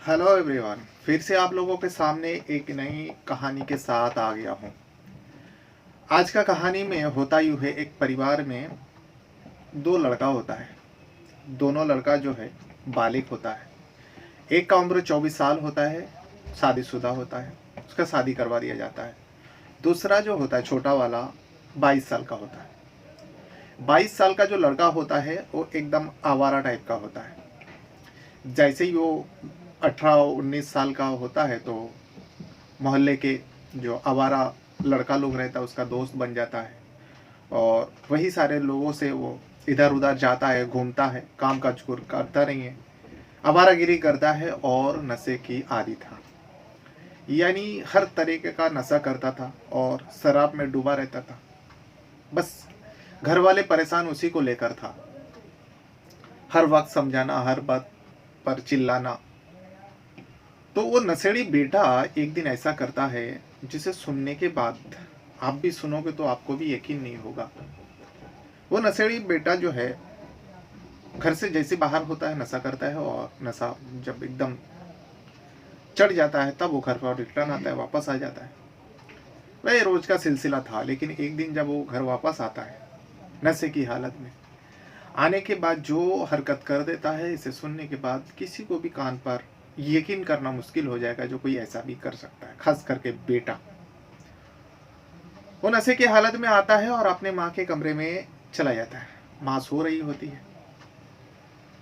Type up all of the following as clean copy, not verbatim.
Hello everyone, फिर से आप लोगों के सामने एक नई कहानी के साथ आ गया हूँ। आज का कहानी में होता यूँ है, एक परिवार में दो लड़का होता है। दोनों लड़का जो है बालिग होता है। एक का उम्र 24 साल होता है, शादीशुदा होता है, उसका शादी करवा दिया जाता है। दूसरा जो होता है छोटा वाला 22 साल का होता है। 22 साल का जो लड़का होता है वो एकदम आवारा टाइप का होता है। जैसे ही वो 18-19 साल का होता है तो मोहल्ले के जो आवारा लड़का लोग रहता है उसका दोस्त बन जाता है, और वही सारे लोगों से वो इधर उधर जाता है, घूमता है, काम काज करता नहीं है, आवारागिरी करता है और नशे की आदी था। यानी हर तरीके का नशा करता था और शराब में डूबा रहता था। बस घर वाले परेशान उसी को लेकर था। हर वक्त समझाना, हर बात पर चिल्लाना। तो वो नशेड़ी बेटा एक दिन ऐसा करता है जिसे सुनने के बाद आप भी सुनोगे तो आपको भी यकीन नहीं होगा। वो नशेड़ी बेटा जो है घर से जैसे बाहर होता है नशा करता है, और नशा जब एकदम चढ़ जाता है तब वो घर पर रिटर्न आता है, वापस आ जाता है। वह रोज का सिलसिला था। लेकिन एक दिन जब वो घर वापस आता है नशे की हालत में, आने के बाद जो हरकत कर देता है, इसे सुनने के बाद किसी को भी कान पर यकीन करना मुश्किल हो जाएगा जो कोई ऐसा भी कर सकता है, खास करके बेटा। वो नशे की हालत में आता है और अपने माँ के कमरे में चला जाता है। माँ सो रही होती है।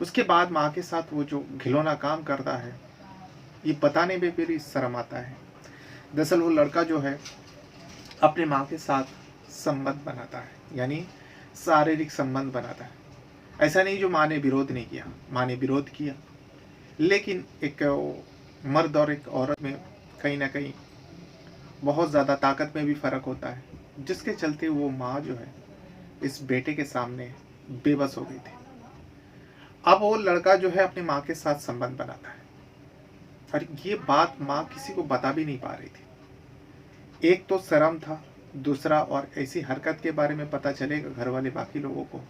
उसके बाद माँ के साथ वो जो घिनौना काम करता है, ये बताने में भी शर्म आता है। दरअसल वो लड़का जो है अपने माँ के साथ संबंध बनाता है, यानी शारीरिक संबंध बनाता है। ऐसा नहीं जो माँ ने विरोध नहीं किया, माँ ने विरोध किया, लेकिन एक मर्द और एक औरत में कहीं ना कहीं बहुत ज़्यादा ताकत में भी फ़र्क होता है, जिसके चलते वो माँ जो है इस बेटे के सामने बेबस हो गई थी। अब वो लड़का जो है अपनी माँ के साथ संबंध बनाता है, और ये बात माँ किसी को बता भी नहीं पा रही थी। एक तो शर्म था, दूसरा और ऐसी हरकत के बारे में पता चलेगा घर वाले बाकी लोगों को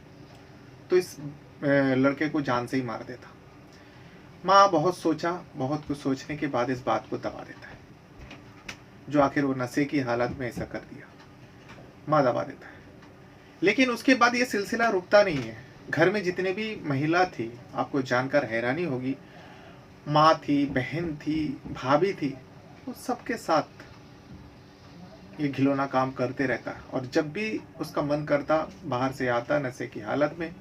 तो इस लड़के को जान से ही मार देता। माँ बहुत सोचा, बहुत कुछ सोचने के बाद इस बात को दबा देता है, जो आखिर वो नशे की हालत में ऐसा कर दिया। माँ दबा देता है। लेकिन उसके बाद ये सिलसिला रुकता नहीं है। घर में जितने भी महिला थी, आपको जानकर हैरानी होगी, माँ थी, बहन थी, भाभी थी, वो सबके साथ ये घिनौना काम करते रहता। और जब भी उसका मन करता बाहर से आता नशे की हालत में,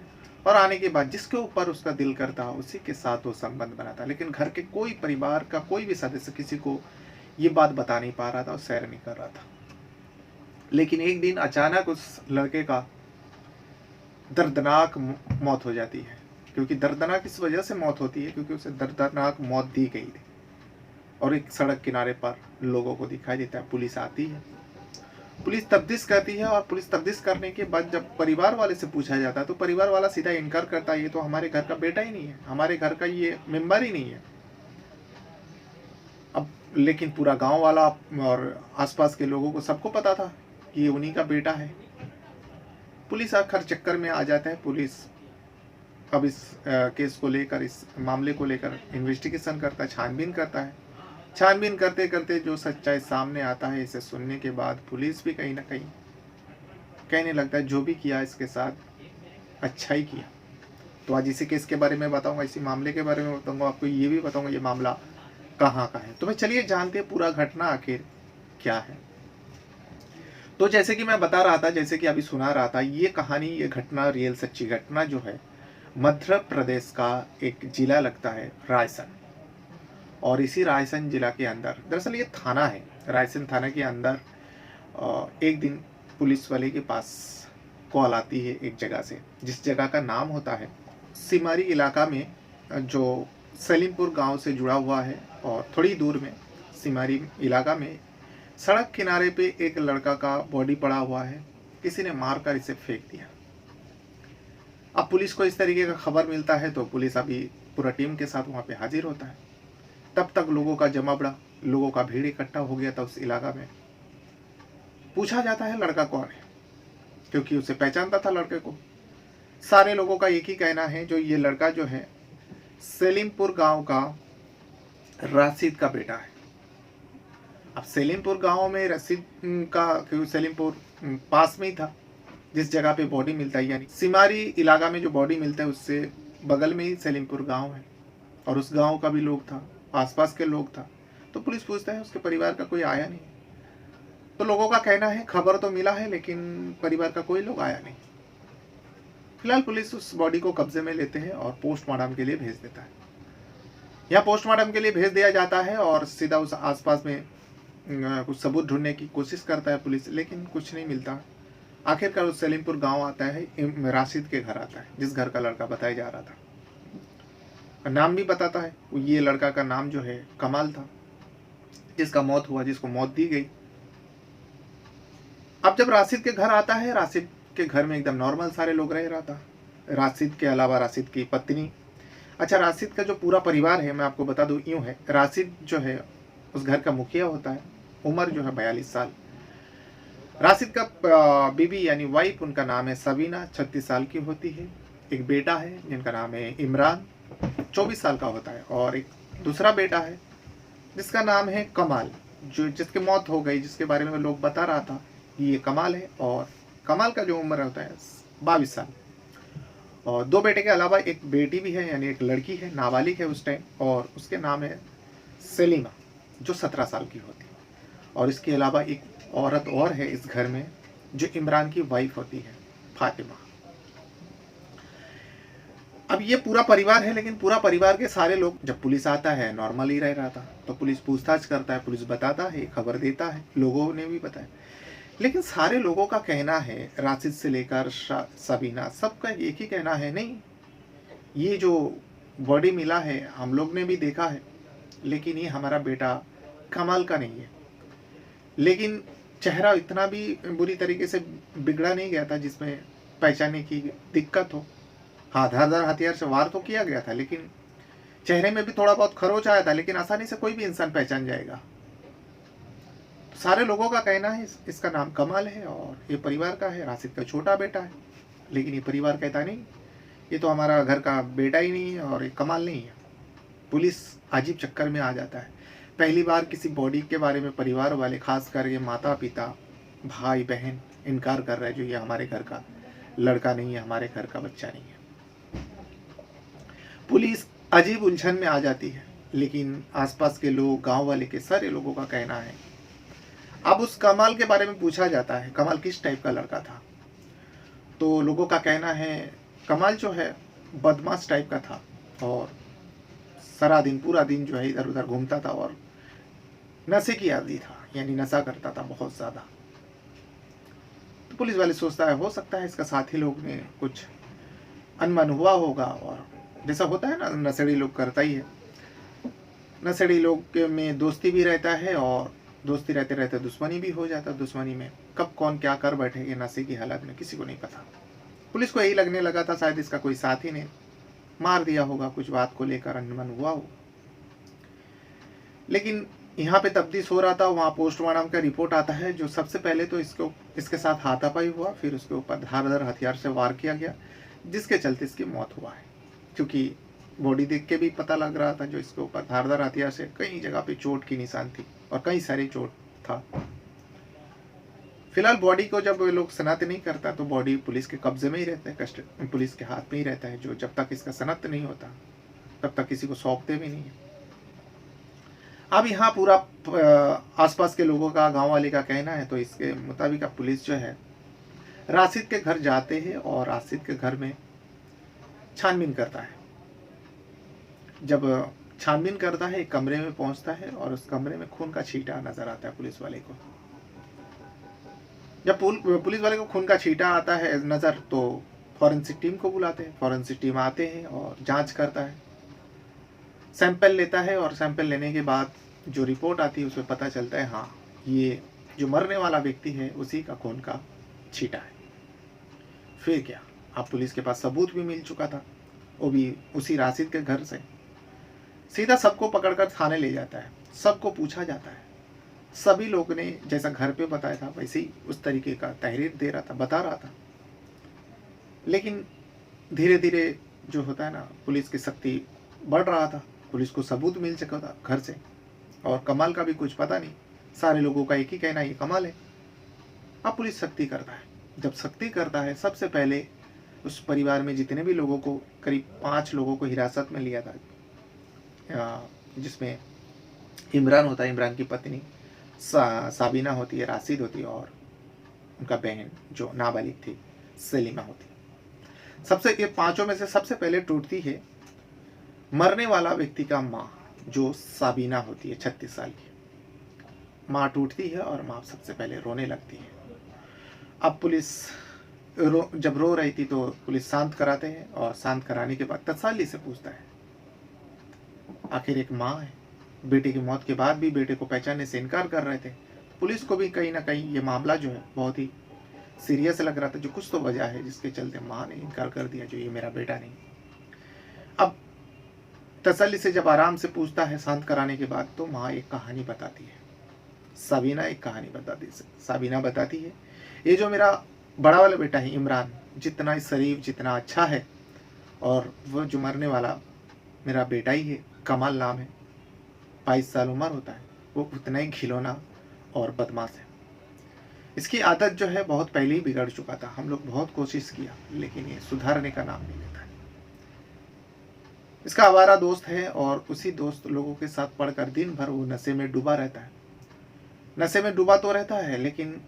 और आने के बाद जिसके ऊपर उसका दिल करता उसी के साथ वो संबंध बनाता। लेकिन घर के कोई, परिवार का कोई भी सदस्य किसी को ये बात बता नहीं पा रहा था और शेयर नहीं कर रहा था। लेकिन एक दिन अचानक उस लड़के का दर्दनाक मौत हो जाती है। क्योंकि दर्दनाक इस वजह से मौत होती है क्योंकि उसे दर्दनाक मौत दी गई थी। और एक सड़क किनारे पर लोगों को दिखाई देता है। पुलिस आती है, पुलिस तफ्तीश करती है, और पुलिस तफ्तीश करने के बाद जब परिवार वाले से पूछा जाता है तो परिवार वाला सीधा इनकार करता है, ये तो हमारे घर का बेटा ही नहीं है, हमारे घर का ये मेंबर ही नहीं है। अब लेकिन पूरा गांव वाला और आसपास के लोगों को सबको पता था कि ये उन्हीं का बेटा है। पुलिस आखिर चक्कर में आ जाता है। पुलिस अब इस केस को लेकर, इस मामले को लेकर इन्वेस्टिगेशन करता है, छानबीन करता है। छानबीन करते करते जो सच्चाई सामने आता है, इसे सुनने के बाद पुलिस भी कहीं ना कहीं कहने लगता है जो भी किया इसके साथ अच्छा ही किया। तो आज इसी केस के बारे में बताऊंगा, इसी मामले के बारे में बताऊंगा, आपको ये भी बताऊंगा ये मामला कहाँ का है। तो मैं चलिए जानते हैं पूरा घटना आखिर क्या है। तो जैसे कि मैं बता रहा था, जैसे कि अभी सुना रहा था, ये कहानी, ये घटना, रियल सच्ची घटना जो है मध्य प्रदेश का एक जिला लगता है रायसेन। और इसी रायसेन जिला के अंदर, दरअसल ये थाना है, रायसेन थाना के अंदर एक दिन पुलिस वाले के पास कॉल आती है एक जगह से, जिस जगह का नाम होता है सिमारी इलाका में, जो सलीमपुर गांव से जुड़ा हुआ है। और थोड़ी दूर में सिमारी इलाका में सड़क किनारे पे एक लड़का का बॉडी पड़ा हुआ है, किसी ने मारकर इसे फेंक दिया। अब पुलिस को इस तरीके का खबर मिलता है तो पुलिस अभी पूरा टीम के साथ वहाँ पे हाजिर होता है। तब तक लोगों का जमावड़ा, लोगों का भीड़ इकट्ठा हो गया था उस इलाका में। पूछा जाता है लड़का कौन है, क्योंकि उसे पहचानता था लड़के को। सारे लोगों का एक ही कहना है, जो ये लड़का जो है सलीमपुर गांव का राशिद का बेटा है। अब सलीमपुर गांव में राशिद का, क्योंकि सलीमपुर पास में ही था जिस जगह पे बॉडी मिलता है, यानी सिमारी इलाका में जो बॉडी मिलता है उससे बगल में ही सलीमपुर गांव है और उस गांव का भी लोग था, आसपास के लोग था। तो पुलिस पूछता है उसके परिवार का कोई आया नहीं। तो लोगों का कहना है खबर तो मिला है लेकिन परिवार का कोई लोग आया नहीं। फिलहाल पुलिस उस बॉडी को कब्जे में लेते हैं और पोस्टमार्टम के लिए भेज देता है। यहाँ पोस्टमार्टम के लिए भेज दिया जाता है और सीधा उस आसपास में कुछ सबूत ढूंढने की कोशिश करता है पुलिस, लेकिन कुछ नहीं मिलता। आखिरकार उस सलीमपुर गांव आता है, राशिद के घर आता है, जिस घर का लड़का बताया जा रहा था। नाम भी बताता है, ये लड़का का नाम जो है कमाल था, जिसका मौत हुआ, जिसको मौत दी गई। अब जब राशिद के घर आता है, राशिद के घर में एकदम नॉर्मल सारे लोग रह रहा था, राशिद के अलावा राशिद की पत्नी। अच्छा, राशिद का जो पूरा परिवार है मैं आपको बता दूं यूं है, राशिद जो है उस घर का मुखिया होता है, उम्र जो है 42 साल। राशिद का बीबी यानी वाइफ, उनका नाम है सबीना, 36 साल की होती है। एक बेटा है जिनका नाम है इमरान, 24 साल का होता है, और एक दूसरा बेटा है जिसका नाम है कमाल, जिसकी मौत हो गई, जिसके बारे में लोग बता रहा था ये कमाल है। और कमाल का जो उम्र होता है 22 साल। और दो बेटे के अलावा एक बेटी भी है, यानी एक लड़की है, नाबालिग है उस टाइम, और उसके नाम है सलीमा, जो 17 साल की होती है। और इसके अलावा एक औरत और है इस घर में जो इमरान की वाइफ होती है, फातिमा। अब ये पूरा परिवार है, लेकिन पूरा परिवार के सारे लोग, जब पुलिस आता है नॉर्मल ही रह रहा था, तो पुलिस पूछताछ करता है, पुलिस बताता है, खबर देता है, लोगों ने भी बताया। लेकिन सारे लोगों का कहना है, राशिद से लेकर सबीना, सबका एक ही कहना है, नहीं ये जो बॉडी मिला है हम लोग ने भी देखा है, लेकिन ये हमारा बेटा कमाल का नहीं है। लेकिन चेहरा इतना भी बुरी तरीके से बिगड़ा नहीं गया था जिसमें पहचानने की दिक्कत हो। हाँ, धारदार हथियार से वार तो किया गया था, लेकिन चेहरे में भी थोड़ा बहुत खरोच आया था, लेकिन आसानी से कोई भी इंसान पहचान जाएगा। सारे लोगों का कहना है इसका नाम कमाल है और ये परिवार का है, राशिद का छोटा बेटा है। लेकिन ये परिवार कहता नहीं, ये तो हमारा घर का बेटा ही नहीं है और ये कमाल नहीं है। पुलिस अजीब चक्कर में आ जाता है। पहली बार किसी बॉडी के बारे में परिवार वाले, खास कर ये माता पिता, भाई बहन इनकार कर रहे हैं, जो ये हमारे घर का लड़का नहीं है, हमारे घर का बच्चा नहीं है। पुलिस अजीब उलझन में आ जाती है, लेकिन आसपास के लोग, गांव वाले के सारे लोगों का कहना है। अब उस कमाल के बारे में पूछा जाता है, कमाल किस टाइप का लड़का था, तो लोगों का कहना है कमाल जो है बदमाश टाइप का था और सारा दिन, पूरा दिन जो है इधर उधर घूमता था और नशे की आदी था, यानी नशा करता था बहुत ज़्यादा। तो पुलिस वाले सोचता है हो सकता है इसका साथी लोग ने कुछ अनबन हुआ होगा, और जैसा होता है ना, नशेड़ी लोग करता ही है, नशेड़ी लोग में दोस्ती भी रहता है और दोस्ती रहते रहते दुश्मनी भी हो जाता है। दुश्मनी में कब कौन क्या कर बैठे ये नशे की हालत में किसी को नहीं पता। पुलिस को यही लगने लगा था शायद इसका कोई साथी ने मार दिया होगा, कुछ बात को लेकर अनबन हुआ हो। लेकिन यहाँ पे तफ्तीश हो रहा था, वहाँ पोस्टमार्टम का रिपोर्ट आता है, जो सबसे पहले तो इसके साथ हाथापाई हुआ, फिर उसके ऊपर धारदार हथियार से वार किया गया, जिसके चलते इसकी मौत हुआ है। क्योंकि बॉडी देख के भी पता लग रहा था जो इसके ऊपर धारदार हथियार से कई जगह पे चोट की निशान थी और कई सारी चोट था। फिलहाल बॉडी को जब लोग शनाख्त नहीं करता तो बॉडी पुलिस के कब्जे में ही रहता है, पुलिस के हाथ में ही रहता है, जो जब तक इसका शनाख्त नहीं होता तब तक किसी को सौंपते भी नहीं है। अब यहाँ पूरा आसपास के लोगों का, गांव वाले का कहना है, तो इसके मुताबिक पुलिस जो है राशिद के घर जाते हैं और राशिद के घर में छानबीन करता है। जब छानबीन करता है, एक कमरे में पहुंचता है और उस कमरे में खून का छींटा नजर आता है पुलिस वाले को। जब पुलिस वाले को खून का छींटा आता है नजर, तो फॉरेंसिक टीम को बुलाते हैं। फॉरेंसिक टीम आते हैं और जांच करता है, सैंपल लेता है, और सैंपल लेने के बाद जो रिपोर्ट आती है उसमें पता चलता है हाँ, ये जो मरने वाला व्यक्ति है उसी का खून का छींटा है। फिर क्या, अब पुलिस के पास सबूत भी मिल चुका था, वो भी उसी राशिद के घर से। सीधा सबको पकड़कर थाने ले जाता है, सबको पूछा जाता है। सभी लोग ने जैसा घर पे बताया था वैसे ही उस तरीके का तहरीर दे रहा था, बता रहा था। लेकिन धीरे धीरे जो होता है ना, पुलिस की सख्ती बढ़ रहा था पुलिस को सबूत मिल चुका था घर से, और कमाल का भी कुछ पता नहीं, सारे लोगों का एक ही कहना, ये कमाल है। अब पुलिस सख्ती करता है। जब सख्ती करता है, सबसे पहले उस परिवार में जितने भी लोगों को, करीब 5 लोगों को हिरासत में लिया था, जिसमें इमरान होता है, इमरान की पत्नी साबिना होती है, राशिद होती है, और उनका बहन जो नाबालिग थी सलीमा होती है। सबसे ये 5 में से सबसे पहले टूटती है मरने वाला व्यक्ति का माँ, जो साबिना होती है, 36 साल की माँ टूटती है, और माँ सबसे पहले रोने लगती है। अब पुलिस जब रो रही थी तो पुलिस शांत कराते हैं, और शांत कराने के बाद तसल्ली से पूछता है, आखिर एक माँ है, बेटे की मौत के बाद भी बेटे को पहचानने से इनकार कर रहे थे। पुलिस को भी कहीं ना कहीं ये मामला जो है बहुत ही सीरियस लग रहा था, जो कुछ तो वजह है जिसके चलते माँ ने इनकार कर दिया, जो ये मेरा बेटा नहीं। अब तसल्ली से जब आराम से पूछता है शांत कराने के बाद, तो माँ एक कहानी बताती है, साबिना एक कहानी बताती है। साबिना बताती है, ये जो मेरा बड़ा वाला बेटा है इमरान, जितना शरीफ, जितना अच्छा है, और वो जो मरने वाला मेरा बेटा ही है, कमाल नाम है, 22 साल उम्र होता है, वो उतना ही खिलौना और बदमाश है। इसकी आदत जो है बहुत पहले ही बिगड़ चुका था। हम लोग बहुत कोशिश किया, लेकिन ये सुधारने का नाम नहीं लेता है। इसका आवारा दोस्त है, और उसी दोस्त लोगों के साथ पढ़कर दिन भर वो नशे में डूबा रहता है। नशे में डूबा तो रहता है, लेकिन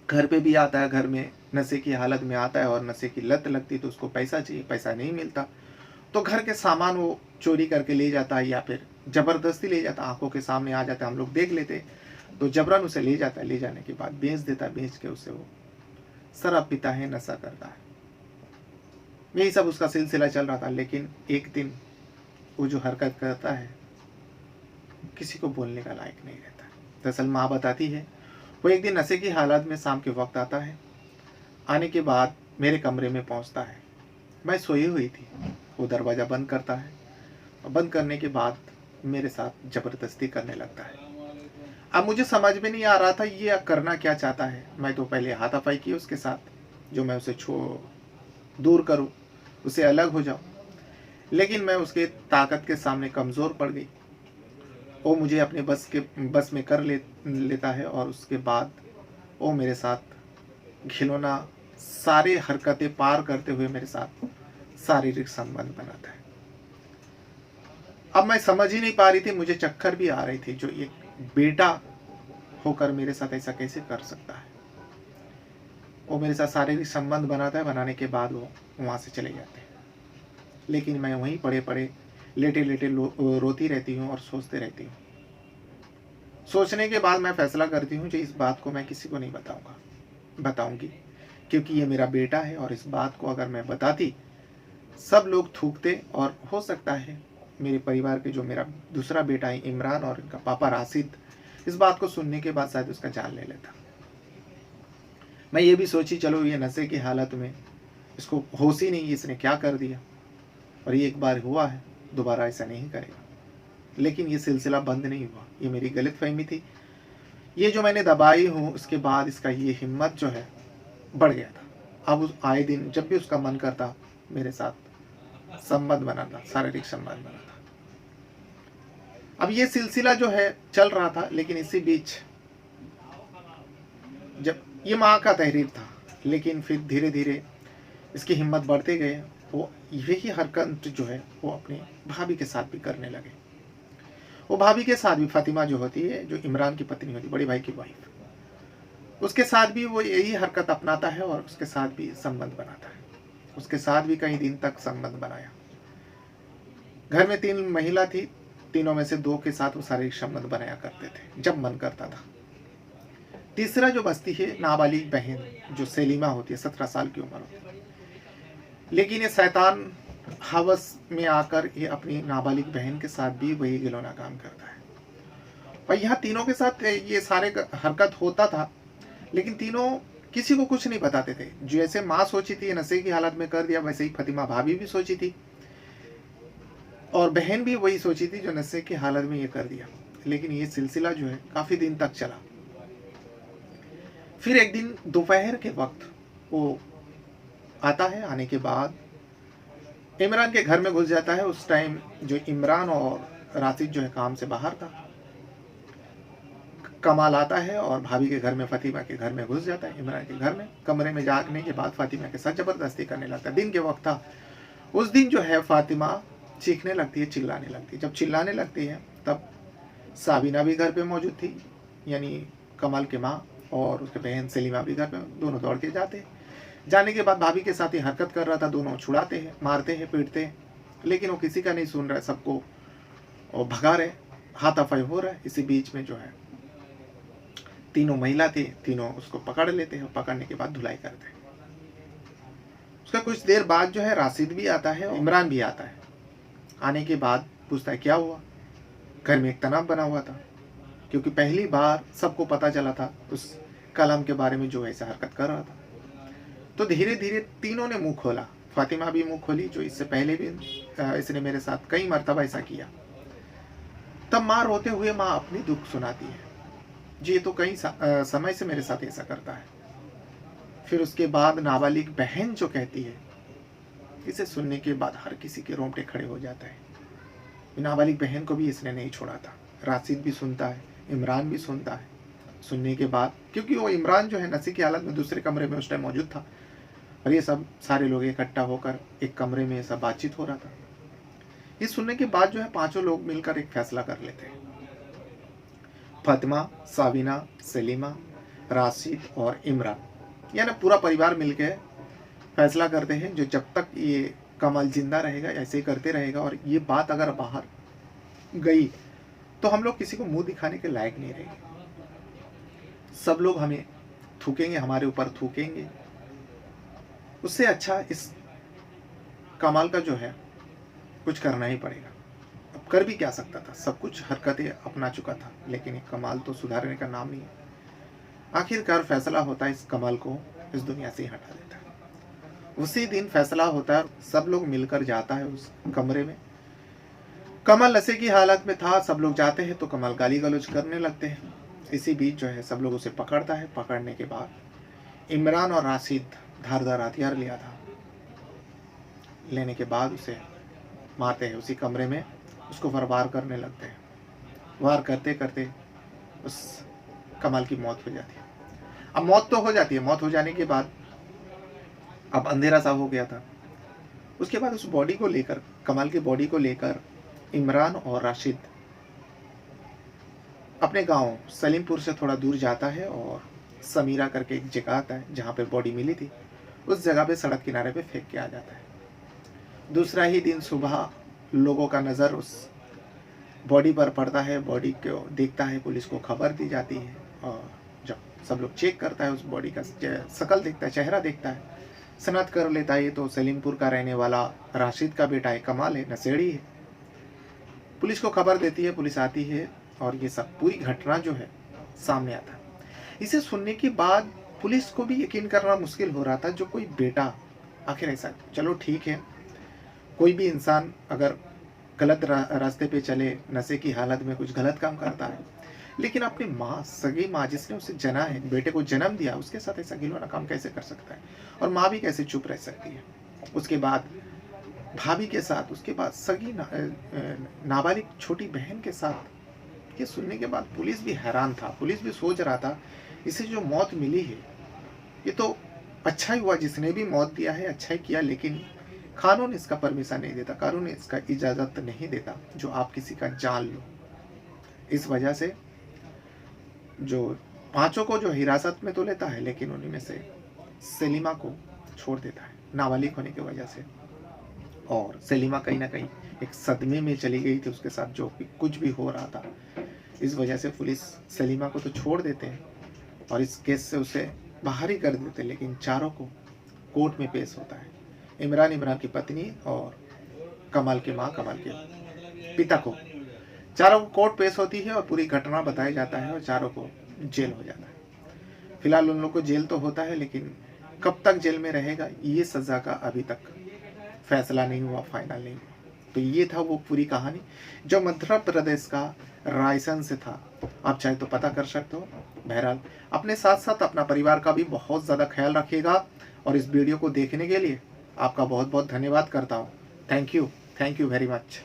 घर पे भी आता है, घर में नशे की हालत में आता है, और नशे की लत लगती तो उसको पैसा चाहिए, पैसा नहीं मिलता तो घर के सामान वो चोरी करके ले जाता है, या फिर जबरदस्ती ले जाता, आंखों के सामने आ जाता है, हम लोग देख लेते तो जबरन उसे ले जाता है, ले जाने के बाद बेच देता है, बेच के उसे वो शराब पीता है, नशा करता है। यही सब उसका सिलसिला चल रहा था। लेकिन एक दिन वो जो हरकत करता है, किसी को बोलने का लायक नहीं रहता। दरअसल माँ बताती है, वो एक दिन नशे की हालत में शाम के वक्त आता है। आने के बाद मेरे कमरे में पहुंचता है, मैं सोई हुई थी। वो दरवाज़ा बंद करता है, और बंद करने के बाद मेरे साथ ज़बरदस्ती करने लगता है। अब मुझे समझ में नहीं आ रहा था ये करना क्या चाहता है। मैं तो पहले हाथापाई की उसके साथ, जो मैं उसे दूर करूं, उसे अलग हो जाऊं, लेकिन मैं उसके ताकत के सामने कमज़ोर पड़ गई। वो मुझे अपने बस में कर लेता है, और उसके बाद वो मेरे साथ घिनौना सारी हरकतें पार करते हुए मेरे साथ शारीरिक संबंध बनाता है। अब मैं समझ ही नहीं पा रही थी, मुझे चक्कर भी आ रही थी, जो एक बेटा होकर मेरे साथ ऐसा कैसे कर सकता है। वो मेरे साथ शारीरिक संबंध बनाता है, बनाने के बाद वो वहाँ से चले जाते हैं, लेकिन मैं वहीं पड़े पड़े लेटे लेटे रोती रहती हूँ और सोचते रहती हूँ। सोचने के बाद मैं फैसला करती हूँ कि इस बात को मैं किसी को नहीं बताऊंगी, क्योंकि ये मेरा बेटा है, और इस बात को अगर मैं बताती सब लोग थूकते, और हो सकता है मेरे परिवार के जो मेरा दूसरा बेटा है इमरान और इनका पापा राशिद, इस बात को सुनने के बाद शायद उसका जान ले लेता। मैं ये भी सोची, चलो ये नशे की हालत में इसको होश ही नहीं, इसने क्या कर दिया, और ये एक बार हुआ है, दोबारा ऐसा नहीं करेगा। लेकिन ये सिलसिला बंद नहीं हुआ, ये मेरी गलतफहमी थी। ये जो मैंने दबाई हूँ, उसके बाद इसका ये हिम्मत जो है बढ़ गया था। अब उस आए दिन जब भी उसका मन करता, मेरे साथ संबंध बनाता, शारीरिक संबंध बनाता। अब ये सिलसिला जो है चल रहा था, लेकिन इसी बीच जब ये माँ का तहरीर था, लेकिन फिर धीरे धीरे इसकी हिम्मत बढ़ते गए। वो यही हरकत जो है वो अपनी भाभी के साथ भी करने लगे। वो भाभी के साथ भी, फातिमा जो होती है, जो इमरान की पत्नी होती है, बड़े भाई की वाइफ, उसके साथ भी वो यही हरकत अपनाता है, और उसके साथ भी संबंध बनाता है। उसके साथ भी कई दिन तक संबंध बनाया। घर में 3 महिला थी, तीनों में से 2 के साथ वो शारीरिक संबंध बनाया करते थे जब मन करता था। तीसरा जो बस्ती है, नाबालिग बहन जो सलीमा होती है, 17 साल की उम्र होती है, लेकिन ये शैतान हवस में आकर ये अपनी नाबालिग बहन के साथ भी वही गिलौना काम करता है। और यहाँ तीनों के साथ ये सारे हरकत होता था, लेकिन तीनों किसी को कुछ नहीं बताते थे। जैसे माँ सोची थी नशे की हालत में कर दिया, वैसे ही फातिमा भाभी भी सोची थी, और बहन भी वही सोची थी जो नशे की हालत में ये कर दिया। लेकिन ये सिलसिला जो है काफ़ी दिन तक चला। फिर एक दिन दोपहर के वक्त वो आता है। आने के बाद इमरान के घर में घुस जाता है। उस टाइम जो इमरान और राशिद जो है काम से बाहर था। कमाल आता है और भाभी के घर में, फातिमा के घर में घुस जाता है। इमरान के घर में कमरे में जाने के बाद फातिमा के साथ जबरदस्ती करने लगता है। दिन के वक्त था। उस दिन जो है फातिमा चीखने लगती है, चिल्लाने लगती है। जब चिल्लाने लगती है तब साबिना भी घर पे मौजूद थी, यानी कमाल के माँ, और उसके बहन सलीमा भी घर पे। दोनों दौड़ के जाते हैं। जाने के बाद भाभी के साथ ही हरकत कर रहा था। दोनों छुड़ाते हैं, मारते हैं, पीटते हैं, लेकिन वो किसी का नहीं सुन रहा है। सबको और भगा रहे, हाथापाई हो रहा है। इसी बीच में जो है तीनों महिला थी, तीनों उसको पकड़ लेते हैं। पकड़ने के बाद धुलाई करते हैं। उसका कुछ देर बाद जो है राशिद भी आता है और इमरान भी आता है। आने के बाद पूछता है क्या हुआ। घर में एक तनाव बना हुआ था, क्योंकि पहली बार सबको पता चला था उस कलम के बारे में जो ऐसा हरकत कर रहा था। तो धीरे धीरे तीनों ने मुंह खोला। फातिमा भी मुंह खोली, जो इससे पहले भी इसने मेरे साथ कई मरतबा ऐसा किया। तब माँ रोते हुए माँ अपनी दुख सुनाती है, जी ये तो कई समय से मेरे साथ ऐसा करता है। फिर उसके बाद नाबालिग बहन जो कहती है, इसे सुनने के बाद हर किसी के रोंगटे खड़े हो जाता है। नाबालिग बहन को भी इसने नहीं छोड़ा था। राशिद भी सुनता है, इमरान भी सुनता है। सुनने के बाद, क्योंकि वो इमरान जो है नशे की हालत में दूसरे कमरे में उस टाइम मौजूद था, और ये सब सारे लोग इकट्ठा होकर एक कमरे में सब बातचीत हो रहा था। ये सुनने के बाद जो है पांचों लोग मिलकर एक फैसला कर लेते हैं। फातिमा, साबिना, सलीमा, राशिद और इमरान, यानी पूरा परिवार मिलकर फैसला करते हैं जो जब तक ये कमल जिंदा रहेगा ऐसे ही करते रहेगा, और ये बात अगर बाहर गई तो हम लोग किसी को मुंह दिखाने के लायक नहीं रहेंगे। सब लोग हमें थूकेंगे, हमारे ऊपर थूकेंगे। उससे अच्छा इस कमाल का जो है कुछ करना ही पड़ेगा। अब कर भी क्या सकता था, सब कुछ हरकतें अपना चुका था, लेकिन एक कमाल तो सुधारने का नाम नहीं है। आखिरकार फैसला होता है, इस कमाल को इस दुनिया से ही हटा देता है। उसी दिन फैसला होता है, सब लोग मिलकर जाता है उस कमरे में। कमल नशे की हालत में था। सब लोग जाते हैं तो कमल गाली गलौज करने लगते हैं। इसी बीच जो है सब लोग उसे पकड़ता है। पकड़ने के बाद इमरान और राशिद धारदार हथियार लिया था। लेने के बाद उसे मारते हैं उसी कमरे में। उसको वार करने लगते हैं। वार करते करते उस कमल की मौत हो जाती है। अब मौत तो हो जाती है। मौत हो जाने के बाद अब अंधेरा सा हो गया था। उसके बाद उस बॉडी को लेकर, कमल की बॉडी को लेकर इमरान और राशिद अपने गांव सलीमपुर से थोड़ा दूर जाता है, और समीरा करके एक जगह आता है जहाँ पे बॉडी मिली थी। उस जगह पे सड़क किनारे पे फेंक के आ जाता है। दूसरा ही दिन सुबह लोगों का नज़र उस बॉडी पर पड़ता है। बॉडी को देखता है, पुलिस को खबर दी जाती है, और जब सब लोग चेक करता है उस बॉडी का शकल देखता है, चेहरा देखता है, सनद कर लेता है तो सलीमपुर का रहने वाला राशिद का बेटा है, कमाल है, नशेड़ी है। पुलिस को खबर देती है, पुलिस आती है, और ये सब पूरी घटना जो है सामने आता है। इसे सुनने के बाद पुलिस को भी यकीन करना मुश्किल हो रहा था, जो कोई बेटा आखिर ऐसा, चलो ठीक है, कोई भी इंसान अगर गलत रास्ते पे चले, नशे की हालत में कुछ गलत काम करता है, लेकिन अपनी माँ, सगी माँ जिसने उसे जना है, बेटे को जन्म दिया, उसके साथ ऐसा घिनौना काम कैसे कर सकता है? और माँ भी कैसे चुप रह सकती है? उसके बाद भाभी के साथ, उसके बाद सगी नाबालिग छोटी बहन के साथ। ये सुनने के बाद पुलिस भी हैरान था। पुलिस भी सोच रहा था इसे जो मौत मिली है ये तो अच्छा ही हुआ, जिसने भी मौत दिया है अच्छा ही किया, लेकिन कानून इसका परमिशन नहीं देता, कानून इसका इजाज़त नहीं देता जो आप किसी का जान लो। इस वजह से जो पांचों को जो हिरासत में तो लेता है, लेकिन उन्हीं में से सलीमा को छोड़ देता है नाबालिग होने की वजह से। और सलीमा कहीं ना कहीं एक सदमे में चली गई थी, उसके साथ जो कुछ भी हो रहा था। इस वजह से पुलिस सलीमा को तो छोड़ देते हैं और इस केस से उसे बाहर ही कर देते हैं, लेकिन चारों को कोर्ट में पेश होता है। इमरान की पत्नी और कमाल की माँ, कमाल के पिता को, चारों को कोर्ट पेश होती है और पूरी घटना बताया जाता है, और चारों को जेल हो जाता है। फिलहाल उन लोग को जेल तो होता है, लेकिन कब तक जेल में रहेगा ये सज़ा का अभी तक फैसला नहीं हुआ, फाइनल नहीं हुआ। तो ये था वो पूरी कहानी जो मध्य प्रदेश का रायसन से था। आप चाहे तो पता कर सकते हो। बहरहाल अपने साथ साथ अपना परिवार का भी बहुत ज़्यादा ख्याल रखिएगा, और इस वीडियो को देखने के लिए आपका बहुत बहुत धन्यवाद करता हूँ। Thank you very much.